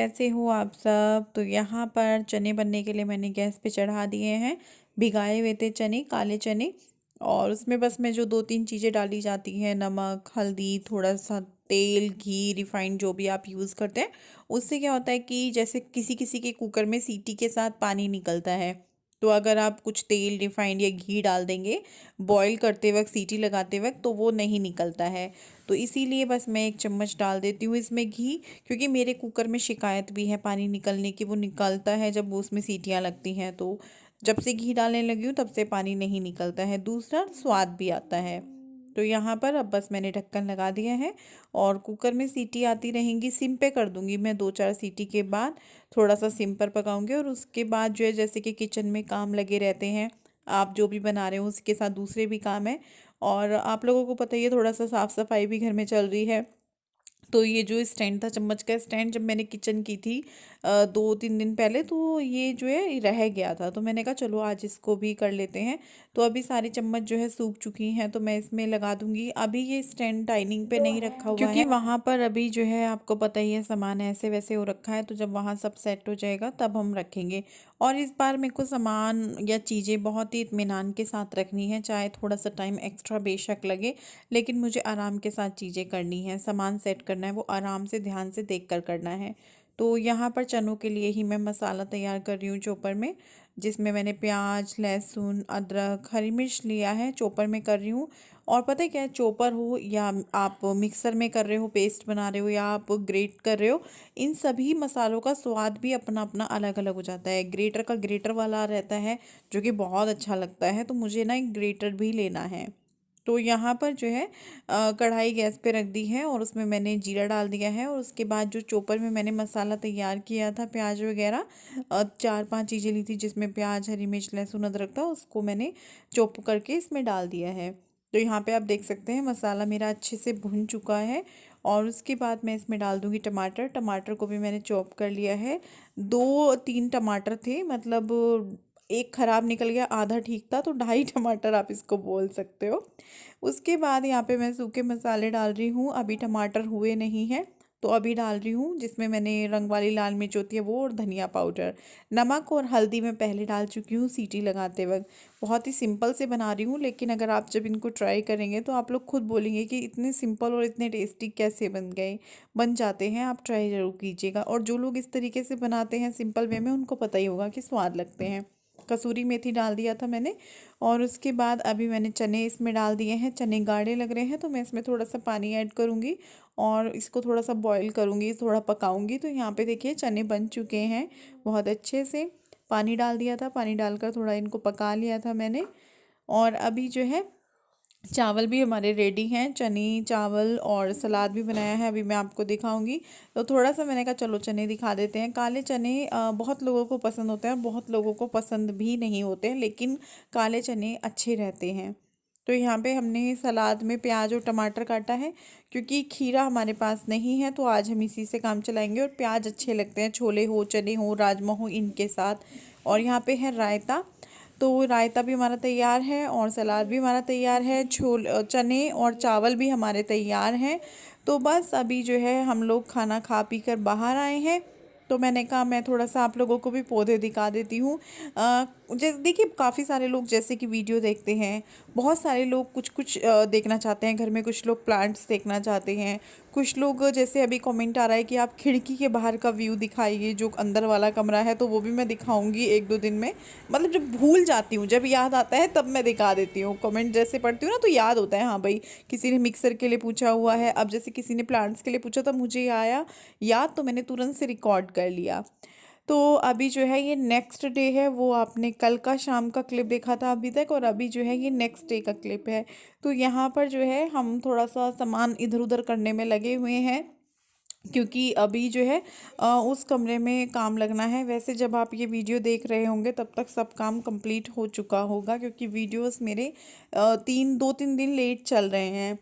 कैसे हो आप सब। तो यहाँ पर चने बनने के लिए मैंने गैस पे चढ़ा दिए हैं भिगाए हुए थे चने, काले चने। और उसमें बस मैं जो दो तीन चीज़ें डाली जाती हैं, नमक, हल्दी, थोड़ा सा तेल, घी, रिफाइंड जो भी आप यूज़ करते हैं। उससे क्या होता है कि जैसे किसी किसी के कुकर में सीटी के साथ पानी निकलता है, तो अगर आप कुछ तेल, रिफाइंड या घी डाल देंगे बॉईल करते वक्त, सीटी लगाते वक्त, तो वो नहीं निकलता है। तो इसीलिए बस मैं एक चम्मच डाल देती हूँ इसमें घी, क्योंकि मेरे कुकर में शिकायत भी है पानी निकलने की। वो निकलता है जब वो उसमें सीटियाँ लगती हैं, तो जब से घी डालने लगी हूँ तब से पानी नहीं निकलता है। दूसरा, स्वाद भी आता है। तो यहाँ पर अब बस मैंने ढक्कन लगा दिया है और कुकर में सीटी आती रहेंगी। सिम पे कर दूंगी मैं, दो चार सीटी के बाद थोड़ा सा सिम पर पकाऊंगी। और उसके बाद जो है, जैसे कि किचन में काम लगे रहते हैं, आप जो भी बना रहे हो उसके साथ दूसरे भी काम है। और आप लोगों को पता ही है, थोड़ा सा साफ सफाई भी घर में चल रही है। तो ये जो स्टैंड था, चम्मच का स्टैंड, जब मैंने किचन की थी 2-3 दिन पहले, तो ये जो है रह गया था। तो मैंने कहा चलो आज इसको भी कर लेते हैं। तो अभी सारी चम्मच जो है सूख चुकी हैं, तो मैं इसमें लगा दूंगी। अभी ये स्टैंड डाइनिंग पे नहीं रखा हुआ क्योंकि है, वहाँ पर अभी जो है आपको पता ही है सामान ऐसे वैसे हो रखा है। तो जब वहाँ सब सेट हो जाएगा तब हम रखेंगे। और इस बार मेरे को सामान या चीज़ें बहुत ही इत्मीनान के साथ रखनी है, चाहे थोड़ा सा टाइम एक्स्ट्रा बेशक लगे, लेकिन मुझे आराम के साथ चीज़ें करनी है। सामान सेट करना है वो आराम से, ध्यान से देख कर करना है। तो यहाँ पर चनों के लिए ही मैं मसाला तैयार कर रही हूँ चॉपर में, जिसमें मैंने प्याज, लहसुन, अदरक, हरी मिर्च लिया है, चॉपर में कर रही हूँ। और पता है क्या है, चॉपर हो या आप मिक्सर में कर रहे हो, पेस्ट बना रहे हो, या आप ग्रेट कर रहे हो, इन सभी मसालों का स्वाद भी अपना अपना अलग अलग हो जाता है। ग्रेटर का ग्रेटर वाला रहता है जो कि बहुत अच्छा लगता है, तो मुझे ना एक ग्रेटर भी लेना है। तो यहाँ पर जो है कढ़ाई गैस पे रख दी है और उसमें मैंने जीरा डाल दिया है। और उसके बाद जो चॉपर में मैंने मसाला तैयार किया था, प्याज वगैरह, 4-5 चीज़ें ली थी, जिसमें प्याज, हरी मिर्च, लहसुन, अदरक था, उसको मैंने चॉप करके इसमें डाल दिया है। तो यहाँ पे आप देख सकते हैं मसाला मेरा अच्छे से भुन चुका है। और उसके बाद मैं इसमें डाल दूँगी टमाटर। टमाटर को भी मैंने चॉप कर लिया है। 2-3 टमाटर थे, मतलब एक खराब निकल गया, आधा ठीक था, तो 2.5 टमाटर आप इसको बोल सकते हो। उसके बाद यहाँ पे मैं सूखे मसाले डाल रही हूँ। अभी टमाटर हुए नहीं हैं, तो अभी डाल रही हूँ, जिसमें मैंने रंग वाली लाल मिर्च होती है वो, और धनिया पाउडर। नमक और हल्दी मैं पहले डाल चुकी हूँ सीटी लगाते वक्त। बहुत ही सिंपल से बना रही हूँ, लेकिन अगर आप जब इनको ट्राई करेंगे तो आप लोग खुद बोलेंगे कि इतने सिंपल और इतने टेस्टी कैसे बन जाते हैं। आप ट्राई ज़रूर कीजिएगा। और जो लोग इस तरीके से बनाते हैं सिंपल वे में, उनको पता ही होगा कि स्वाद लगते हैं। कसूरी मेथी डाल दिया था मैंने। और उसके बाद अभी मैंने चने इसमें डाल दिए हैं। चने गाढ़े लग रहे हैं, तो मैं इसमें थोड़ा सा पानी ऐड करूँगी और इसको थोड़ा सा बॉईल करूँगी, थोड़ा पकाऊंगी। तो यहाँ पे देखिए चने बन चुके हैं बहुत अच्छे से। पानी डाल दिया था, पानी डालकर थोड़ा इनको पका लिया था मैंने। और अभी जो है चावल भी हमारे रेडी हैं, चने चावल, और सलाद भी बनाया है, अभी मैं आपको दिखाऊंगी। तो थोड़ा सा मैंने कहा चलो चने दिखा देते हैं। काले चने बहुत लोगों को पसंद होते हैं और बहुत लोगों को पसंद भी नहीं होते हैं, लेकिन काले चने अच्छे रहते हैं। तो यहाँ पे हमने सलाद में प्याज और टमाटर काटा है, क्योंकि खीरा हमारे पास नहीं है, तो आज हम इसी से काम चलाएंगे। और प्याज अच्छे लगते हैं, छोले हो, चने हो, राजमा हो, इनके साथ। और यहाँ पे है रायता। तो रायता भी हमारा तैयार है और सलाद भी हमारा तैयार है, चने और चावल भी हमारे तैयार हैं। तो बस अभी जो है हम लोग खाना खा पी कर बाहर आए हैं। तो मैंने कहा मैं थोड़ा सा आप लोगों को भी पौधे दिखा देती हूँ। जैसे देखिए, काफ़ी सारे लोग जैसे कि वीडियो देखते हैं, बहुत सारे लोग कुछ कुछ देखना चाहते हैं घर में, कुछ लोग प्लांट्स देखना चाहते हैं, कुछ लोग जैसे अभी कमेंट आ रहा है कि आप खिड़की के बाहर का व्यू दिखाइए, जो अंदर वाला कमरा है, तो वो भी मैं दिखाऊंगी 1-2 दिन में। मतलब जब भूल जाती हूँ, जब याद आता है तब मैं दिखा देती हूँ। कमेंट जैसे पढ़ती हूँ ना, तो याद होता है, हाँ भाई किसी ने मिक्सर के लिए पूछा हुआ है, अब जैसे किसी ने प्लांट्स के लिए पूछा, तब मुझे आया याद, तो मैंने तुरंत से रिकॉर्ड कर लिया। तो अभी जो है ये नेक्स्ट डे है, वो आपने कल का शाम का क्लिप देखा था अभी तक, और अभी जो है ये नेक्स्ट डे का क्लिप है। तो यहाँ पर जो है हम थोड़ा सा सामान इधर उधर करने में लगे हुए हैं, क्योंकि अभी जो है उस कमरे में काम लगना है। वैसे जब आप ये वीडियो देख रहे होंगे तब तक सब काम कंप्लीट हो चुका होगा, क्योंकि वीडियोस मेरे 2-3 दिन लेट चल रहे हैं।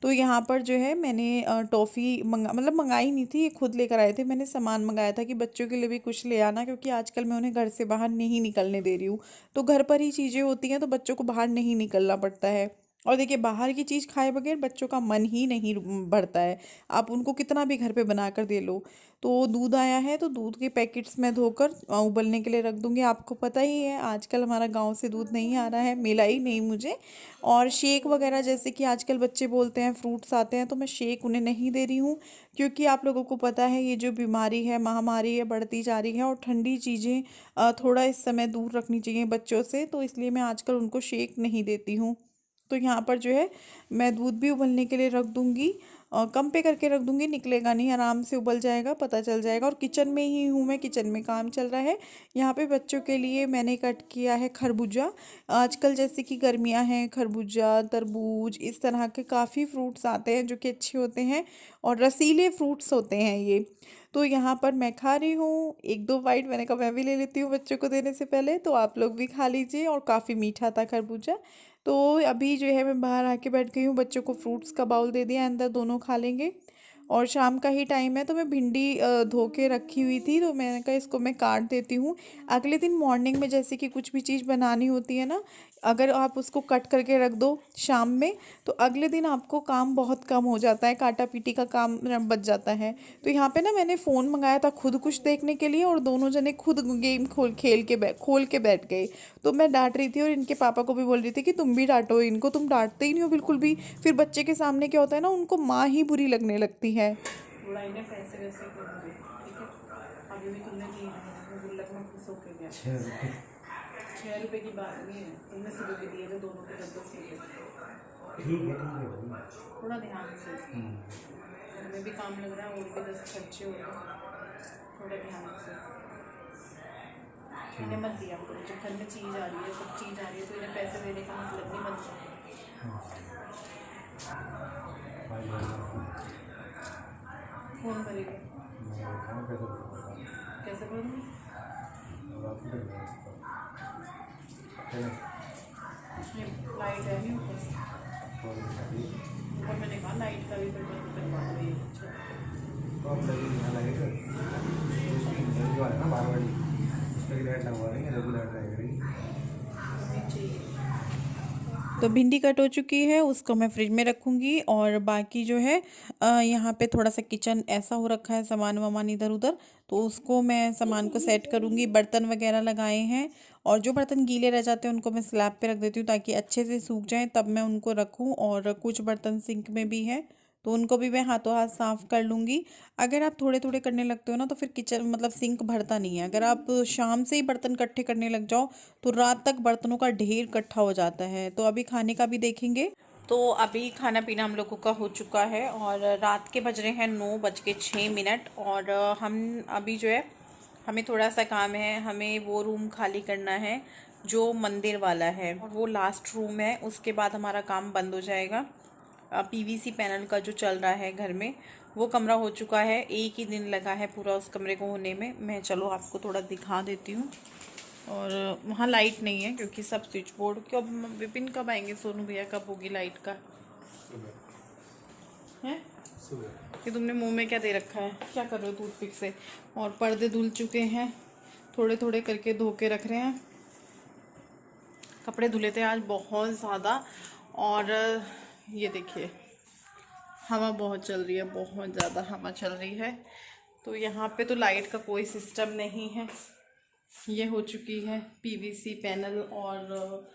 तो यहाँ पर जो है मैंने टॉफ़ी मंगाई नहीं थी, ये खुद लेकर आए थे। मैंने सामान मंगाया था कि बच्चों के लिए भी कुछ ले आना, क्योंकि आजकल मैं उन्हें घर से बाहर नहीं निकलने दे रही हूँ। तो घर पर ही चीज़ें होती हैं, तो बच्चों को बाहर नहीं निकलना पड़ता है। और देखिए बाहर की चीज़ खाए बगैर बच्चों का मन ही नहीं भरता है। आप उनको कितना भी घर पे बना कर दे लो। तो दूध आया है तो दूध के पैकेट्स मैं धोकर उबलने के लिए रख दूंगी। आपको पता ही है आजकल हमारा गांव से दूध नहीं आ रहा है, मिला ही नहीं मुझे। और शेक वगैरह जैसे कि आजकल बच्चे बोलते हैं फ्रूट्स आते हैं, तो मैं शेक उन्हें नहीं दे रही हूँ। क्योंकि आप लोगों को पता है ये जो बीमारी है, महामारी है, बढ़ती जा रही है, और ठंडी चीज़ें थोड़ा इस समय दूर रखनी चाहिए बच्चों से, तो इसलिए मैं आजकल उनको शेक नहीं देती हूँ। तो यहाँ पर जो है मैं दूध भी उबलने के लिए रख दूँगी, कम पे करके रख दूँगी, निकलेगा नहीं, आराम से उबल जाएगा, पता चल जाएगा। और किचन में ही हूँ मैं, किचन में काम चल रहा है। यहाँ पे बच्चों के लिए मैंने कट किया है खरबूजा। आजकल जैसे कि गर्मियाँ हैं, खरबूजा, तरबूज, इस तरह के काफ़ी फ्रूट्स आते हैं जो कि अच्छे होते हैं और रसीले फ्रूट्स होते हैं ये। तो यहाँ पर मैं खा रही हूँ एक दो बाइट, मैंने कहा मैं भी ले लेती हूँ बच्चों को देने से पहले, तो आप लोग भी खा लीजिए। और काफ़ी मीठा था खरबूजा। तो अभी जो है मैं बाहर आके बैठ गई हूँ, बच्चों को फ्रूट्स का बाउल दे दिया, अंदर दोनों खा लेंगे। और शाम का ही टाइम है तो मैं भिंडी धो के रखी हुई थी, तो मैंने कहा इसको मैं काट देती हूँ। अगले दिन मॉर्निंग में जैसे कि कुछ भी चीज़ बनानी होती है ना, अगर आप उसको कट करके रख दो शाम में, तो अगले दिन आपको काम बहुत कम हो जाता है, काटा पीटी का काम बच जाता है। तो यहाँ पे ना मैंने फ़ोन मंगाया था खुद कुछ देखने के लिए, और दोनों जने खुद गेम खोल के बैठ गए। तो मैं डांट रही थी और इनके पापा को भी बोल रही थी कि तुम भी डांटो इनको, तुम डांटते ही नहीं हो बिल्कुल भी। फिर बच्चे के सामने क्या होता है ना, उनको माँ ही बुरी लगने लगती है। बुढ़ाई ने पैसे वैसे कर दिए, ठीक है। अभी भी तुमने दिए हैं, मैं गुल्लक में खुश होके गया। 6 रुपये की बात नहीं है, तुमने सुबह के दिए थे दोनों के 10-10 रुपये। ठीक है थोड़ा ध्यान से, हमें भी काम लग रहा है और भी 10 खर्चे हो रहे हैं, थोड़ा ध्यान से। इन्हें मत दिया करो, जब घर में चीज़ आ रही है, सब चीज़ आ रही है, तो इन्हें पैसे देने का मतलब नहीं बनता। फोन करेंगे कैसे करूँगी? लाइट है नहीं ऊपर, मैंने कहा लाइट का भी पेट्रोल करवा दो। तो अब है ना 12 वाली, उसका लाइट लगवा देंगे, रेगुलर रहेगी। तो भिंडी कट हो चुकी है, उसको मैं फ्रिज में रखूँगी। और बाकी जो है यहाँ पे थोड़ा सा किचन ऐसा हो रखा है, सामान वामान इधर उधर, तो उसको मैं सामान को सेट करूँगी। बर्तन वगैरह लगाए हैं, और जो बर्तन गीले रह जाते हैं उनको मैं स्लैब पे रख देती हूँ ताकि अच्छे से सूख जाएं, तब मैं उनको रखूँ। और कुछ बर्तन सिंक में भी हैं, तो उनको भी मैं हाथों हाथ साफ़ कर लूँगी। अगर आप थोड़े थोड़े करने लगते हो ना, तो फिर किचन मतलब सिंक भरता नहीं है। अगर आप शाम से ही बर्तन इकट्ठे करने लग जाओ तो रात तक बर्तनों का ढेर इकट्ठा हो जाता है। तो अभी खाने का भी देखेंगे। तो अभी खाना पीना हम लोगों का हो चुका है, और रात के बज रहे हैं 9:06। और हम अभी जो है, हमें थोड़ा सा काम है, हमें वो रूम खाली करना है जो मंदिर वाला है, और वो लास्ट रूम है। उसके बाद हमारा काम बंद हो जाएगा। पीवीसी पैनल का जो चल रहा है घर में, वो कमरा हो चुका है। एक ही दिन लगा है पूरा उस कमरे को होने में। मैं चलो आपको थोड़ा दिखा देती हूँ। और वहाँ लाइट नहीं है क्योंकि सब स्विच बोर्ड। कब विपिन कब आएंगे, सोनू भैया कब होगी लाइट का है? कि तुमने मुंह में क्या दे रखा है, क्या कर रहे हो टूथपिक से? और पर्दे धुल चुके हैं, थोड़े थोड़े करके धो के रख रहे हैं। कपड़े धुले थे आज बहुत ज़्यादा। और ये देखिए हवा बहुत चल रही है, बहुत ज़्यादा हवा चल रही है। तो यहाँ पे तो लाइट का कोई सिस्टम नहीं है। ये हो चुकी है पीवीसी पैनल, और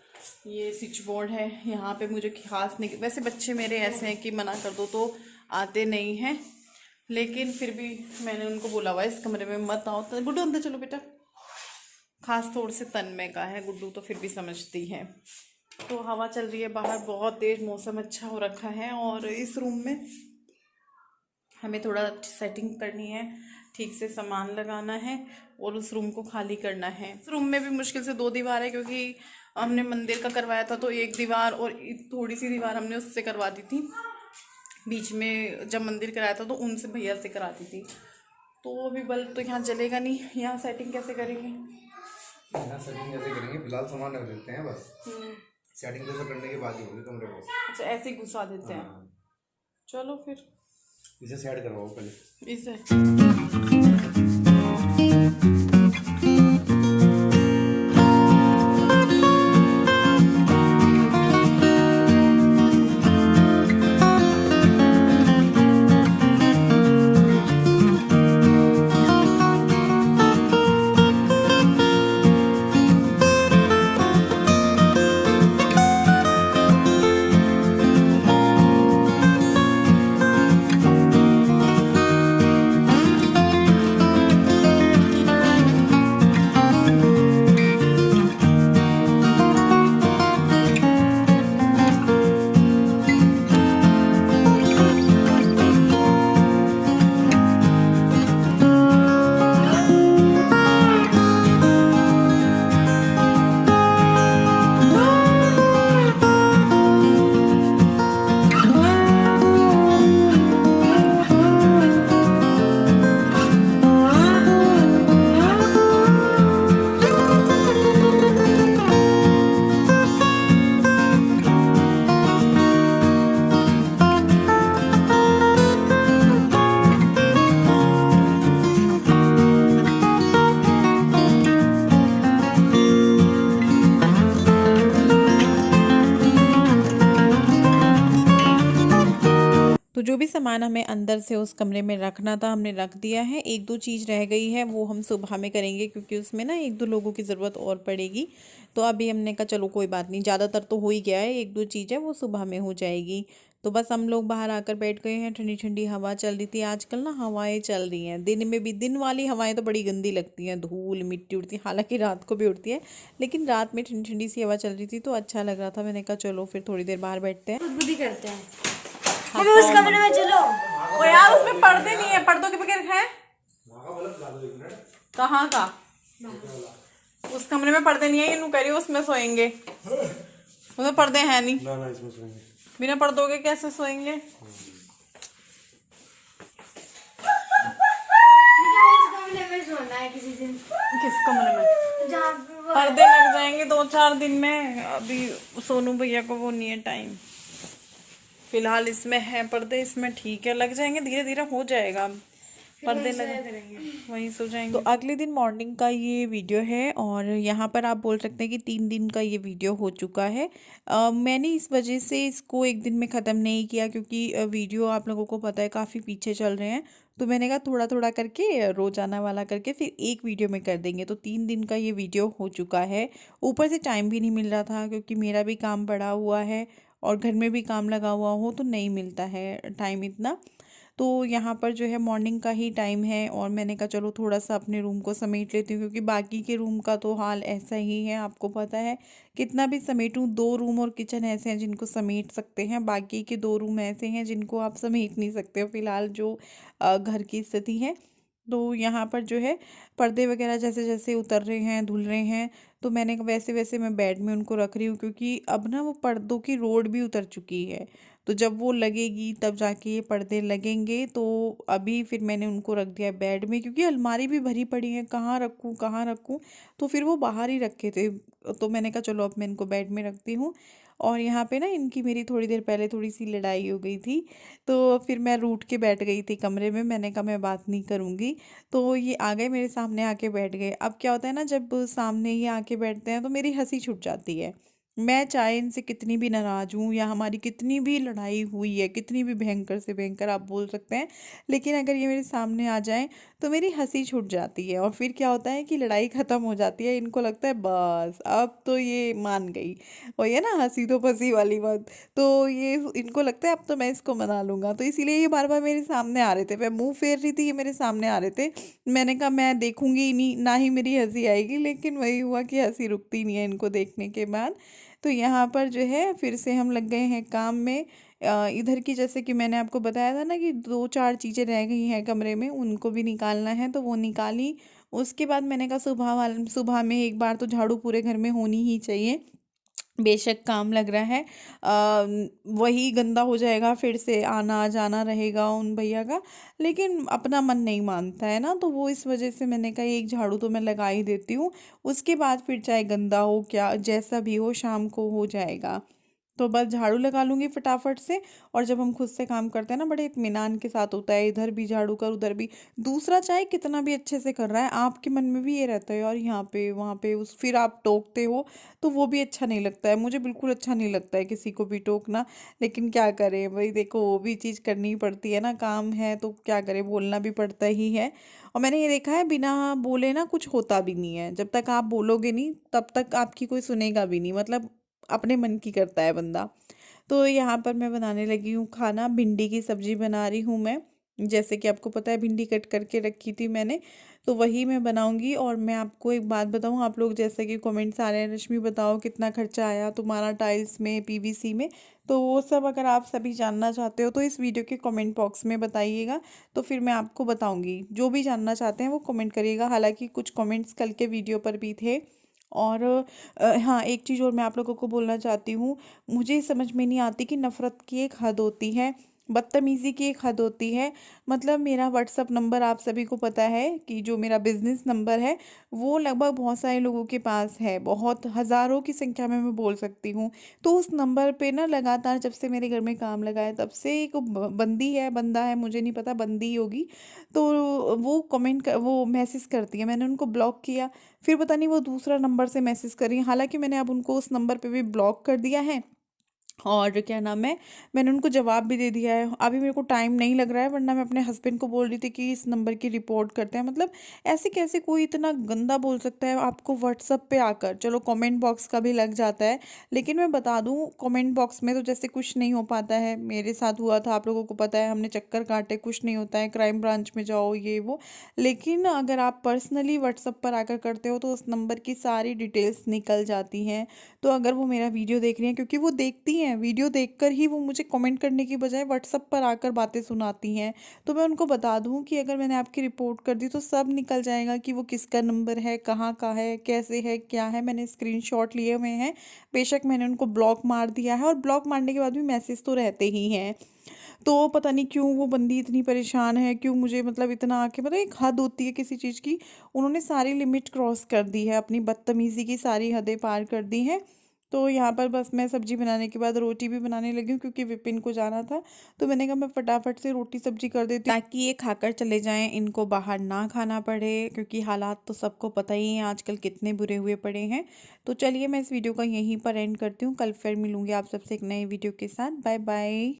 ये स्विच बोर्ड है। यहाँ पे मुझे खास नहीं, वैसे बच्चे मेरे ऐसे हैं कि मना कर दो तो आते नहीं हैं, लेकिन फिर भी मैंने उनको बोला हुआ इस कमरे में मत आओ। तो गुड्डू अंदर चलो बेटा, खास तौर से तन्मय का है, गुड्डू तो फिर भी समझती है। तो हवा चल रही है बाहर बहुत तेज़, मौसम अच्छा हो रखा है। और इस रूम में हमें थोड़ा सेटिंग करनी है, ठीक से सामान लगाना है और उस रूम को खाली करना है। इस रूम में भी मुश्किल से 2 दीवार है, क्योंकि हमने मंदिर का करवाया था तो 1 दीवार और थोड़ी सी दीवार हमने उससे करवा दी थी। बीच में जब मंदिर कराया था तो उनसे भैया से कराती थी। तो अभी बल्ब तो यहाँ जलेगा नहीं, यहाँ सेटिंग कैसे करेंगे? यहाँ सेटिंग कैसे करेंगे, फिलहाल सामान रख देते हैं बस। सेटिंग तो करने के बाद ही होगी कमरे को। अच्छा, ऐसे ही घुसा देते हैं। चलो फिर इसे सेट करवाओ पहले इसे। जो भी सामान हमें अंदर से उस कमरे में रखना था हमने रख दिया है। एक दो चीज़ रह गई है वो हम सुबह में करेंगे क्योंकि उसमें ना एक दो लोगों की ज़रूरत और पड़ेगी। तो अभी हमने कहा चलो कोई बात नहीं, ज़्यादातर तो हो ही गया है, एक दो चीज़ है वो सुबह में हो जाएगी। तो बस हम लोग बाहर आकर बैठ गए हैं, ठंडी ठंडी हवा चल रही थी। आजकल ना हवाएं चल रही हैं, दिन में भी, दिन वाली हवाएं तो बड़ी गंदी लगती हैं, धूल मिट्टी उड़ती है, हालांकि रात को भी उड़ती है, लेकिन रात में ठंडी ठंडी सी हवा चल रही थी तो अच्छा लग रहा था। मैंने कहा चलो फिर थोड़ी देर बाहर बैठते हैं। बुद्धि करते हैं। मम्मी उस कमरे में चलो। ओ यार उसमें पर्दे नहीं है, पर्दों के बगैर है कहाँ का? उस कमरे में पर्दे नहीं है, ये कह रही हो उसमें सोएंगे, उसमें पर्दे हैं नहीं। ना ना इसमें सोएंगे। बिना पर्दों के कैसे सोएंगे? मुझे उस कमरे में सोना है किसी दिन, किस कमरे में? जहाँ पे वो पर्दे लग जाएंगे 2-4 दिन में, अभी सोनू भैया को वो नहीं है टाइम। फिलहाल इसमें है पर्दे, इसमें ठीक है, लग जाएंगे, धीरे धीरे हो जाएगा। पर्दे लग वहीं सो जाएंगे। तो अगले दिन मॉर्निंग का ये वीडियो है और यहाँ पर आप बोल सकते हैं कि 3 दिन का ये वीडियो हो चुका है। मैंने इस वजह से इसको एक दिन में ख़त्म नहीं किया क्योंकि वीडियो आप लोगों को पता है काफ़ी पीछे चल रहे हैं। तो मैंने कहा थोड़ा थोड़ा करके रोजाना वाला करके फिर एक वीडियो में कर देंगे। तो 3 दिन का ये वीडियो हो चुका है। ऊपर से टाइम भी नहीं मिल रहा था क्योंकि मेरा भी काम पड़ा हुआ है और घर में भी काम लगा हुआ हो तो नहीं मिलता है टाइम इतना। तो यहाँ पर जो है मॉर्निंग का ही टाइम है और मैंने कहा चलो थोड़ा सा अपने रूम को समेट लेती हूँ क्योंकि बाकी के रूम का तो हाल ऐसा ही है, आपको पता है। कितना भी समेटूँ, 2 रूम और किचन ऐसे हैं जिनको समेट सकते हैं, बाकी के 2 रूम ऐसे हैं जिनको आप समेट नहीं सकते हो फिलहाल जो घर की स्थिति है। तो यहाँ पर जो है पर्दे वगैरह जैसे जैसे उतर रहे हैं, धुल रहे हैं, तो मैंने कहा वैसे वैसे मैं बेड में उनको रख रही हूँ क्योंकि अब ना वो पर्दों की रोड भी उतर चुकी है। तो जब वो लगेगी तब जाके ये पर्दे लगेंगे। तो अभी फिर मैंने उनको रख दिया बेड में क्योंकि अलमारी भी भरी पड़ी है, कहाँ रखूँ कहाँ रखूँ। तो फिर वो बाहर ही रखे थे, तो मैंने कहा चलो अब मैं इनको बेड में रखती हूँ। और यहाँ पे ना इनकी मेरी थोड़ी देर पहले थोड़ी सी लड़ाई हो गई थी, तो फिर मैं रूठ के बैठ गई थी कमरे में। मैंने कहा मैं बात नहीं करूँगी, तो ये आ गए मेरे सामने आके बैठ गए। अब क्या होता है ना, जब सामने ही आके बैठते हैं तो मेरी हंसी छूट जाती है। मैं चाहे इनसे कितनी भी नाराज़ हूँ या हमारी कितनी भी लड़ाई हुई है, कितनी भी भयंकर से भयंकर आप बोल सकते हैं, लेकिन अगर ये मेरे सामने आ जाएं तो मेरी हंसी छूट जाती है और फिर क्या होता है कि लड़ाई ख़त्म हो जाती है। इनको लगता है बस अब तो ये मान गई, वही है ना हंसी तो फंसी वाली बात। तो ये इनको लगता है अब तो मैं इसको मना लूँगा, तो इसीलिए ये बार बार मेरे सामने आ रहे थे। मैं मुंह फेर रही थी, ये मेरे सामने आ रहे थे। मैंने कहा मैं देखूंगी ही नहीं, ना ही मेरी हंसी आएगी, लेकिन वही हुआ कि हंसी रुकती नहीं है इनको देखने के बाद। तो यहाँ पर जो है फिर से हम लग गए हैं काम में। इधर की जैसे कि मैंने आपको बताया था ना कि 2-4 चीज़ें रह गई हैं कमरे में, उनको भी निकालना है, तो वो निकाली। उसके बाद मैंने कहा सुबह में एक बार तो झाड़ू पूरे घर में होनी ही चाहिए। बेशक काम लग रहा है, वही गंदा हो जाएगा, फिर से आना जाना रहेगा उन भैया का, लेकिन अपना मन नहीं मानता है ना, तो वो इस वजह से मैंने कहा एक झाड़ू तो मैं लगा ही देती हूँ। उसके बाद फिर चाहे गंदा हो क्या जैसा भी हो शाम को हो जाएगा। तो बस झाड़ू लगा लूँगी फटाफट से। और जब हम खुद से काम करते हैं ना बड़े इत्मीनान के साथ होता है, इधर भी झाड़ू कर उधर भी। दूसरा चाहे कितना भी अच्छे से कर रहा है, आपके मन में भी ये रहता है यार यहाँ पे वहाँ पे, उस फिर आप टोकते हो तो वो भी अच्छा नहीं लगता है। मुझे बिल्कुल अच्छा नहीं लगता है किसी को भी टोकना, लेकिन क्या करें भाई, देखो वो भी चीज़ करनी ही पड़ती है ना, काम है तो क्या करें, बोलना भी पड़ता ही है। और मैंने ये देखा है बिना बोले ना कुछ होता भी नहीं है, जब तक आप बोलोगे नहीं तब तक आपकी कोई सुनेगा भी नहीं, मतलब अपने मन की करता है बंदा। तो यहाँ पर मैं बनाने लगी हूँ खाना, भिंडी की सब्जी बना रही हूँ मैं। जैसे कि आपको पता है भिंडी कट करके रखी थी मैंने, तो वही मैं बनाऊंगी। और मैं आपको एक बात बताऊँ, आप लोग जैसे कि कमेंट्स आ रहे हैं रश्मि बताओ कितना खर्चा आया तुम्हारा टाइल्स में, पीवीसी में, तो वो सब अगर आप सभी जानना चाहते हो तो इस वीडियो के कमेंट बॉक्स में बताइएगा, तो फिर मैं आपको बताऊंगी। जो भी जानना चाहते हैं वो कमेंट करिएगा। हालांकि कुछ कमेंट्स कल के वीडियो पर भी थे। और हाँ एक चीज़ और मैं आप लोगों को बोलना चाहती हूँ, मुझे समझ में नहीं आती कि नफ़रत की एक हद होती है, बदतमीज़ी की एक हद होती है। मतलब मेरा व्हाट्सअप नंबर आप सभी को पता है कि जो मेरा बिज़नेस नंबर है वो लगभग बहुत सारे लोगों के पास है, बहुत हज़ारों की संख्या में मैं बोल सकती हूँ। तो उस नंबर पे ना लगातार जब से मेरे घर में काम लगा है तब से एक बंदी है, बंदा है मुझे नहीं पता, बंदी ही होगी, तो वो वो मैसेज करती है। मैंने उनको ब्लॉक किया, फिर पता नहीं वो दूसरा नंबर से मैसेज कर रही है। हालांकि मैंने अब उनको उस नंबर पे भी ब्लॉक कर दिया है, और क्या नाम है, मैंने उनको जवाब भी दे दिया है। अभी मेरे को टाइम नहीं लग रहा है, वरना मैं अपने हस्बैंड को बोल रही थी कि इस नंबर की रिपोर्ट करते हैं। मतलब ऐसे कैसे कोई इतना गंदा बोल सकता है आपको व्हाट्सअप पे आकर। चलो कमेंट बॉक्स का भी लग जाता है, लेकिन मैं बता दूं कमेंट बॉक्स में तो जैसे कुछ नहीं हो पाता है। मेरे साथ हुआ था, आप लोगों को पता है, हमने चक्कर काटे, कुछ नहीं होता है, क्राइम ब्रांच में जाओ ये वो। लेकिन अगर आप पर्सनली व्हाट्सअप पर आकर करते हो तो उस नंबर की सारी डिटेल्स निकल जाती हैं। तो अगर वो मेरा वीडियो देख रही हैं, क्योंकि वो देखती हैं, वीडियो देखकर ही वो मुझे कमेंट करने की बजाय व्हाट्सअप पर आकर बातें सुनाती हैं। तो मैं उनको बता दूं कि अगर मैंने आपकी रिपोर्ट कर दी तो सब निकल जाएगा कि वो किसका नंबर है, कहाँ का है, कैसे है, क्या है। मैंने स्क्रीनशॉट लिए हुए हैं। बेशक मैंने उनको ब्लॉक मार दिया है, और ब्लॉक मारने के बाद भी मैसेज तो रहते ही हैं। तो पता नहीं क्यों वो बंदी इतनी परेशान है, क्यों मुझे मतलब इतना आके, मतलब एक हद होती है किसी चीज़ की। उन्होंने सारी लिमिट क्रॉस कर दी है, अपनी बदतमीज़ी की सारी हदें पार कर दी हैं। तो यहाँ पर बस मैं सब्जी बनाने के बाद रोटी भी बनाने लगी हूँ, क्योंकि विपिन को जाना था। तो मैंने कहा मैं फटाफट से रोटी सब्जी कर देती हूँ, ताकि ये खाकर चले जाएं, इनको बाहर ना खाना पड़े, क्योंकि हालात तो सबको पता ही है आजकल कितने बुरे हुए पड़े हैं। तो चलिए मैं इस वीडियो का यहीं पर एंड करती हूँ। कल फिर मिलूंगी आप सबसे एक नए वीडियो के साथ। Bye bye.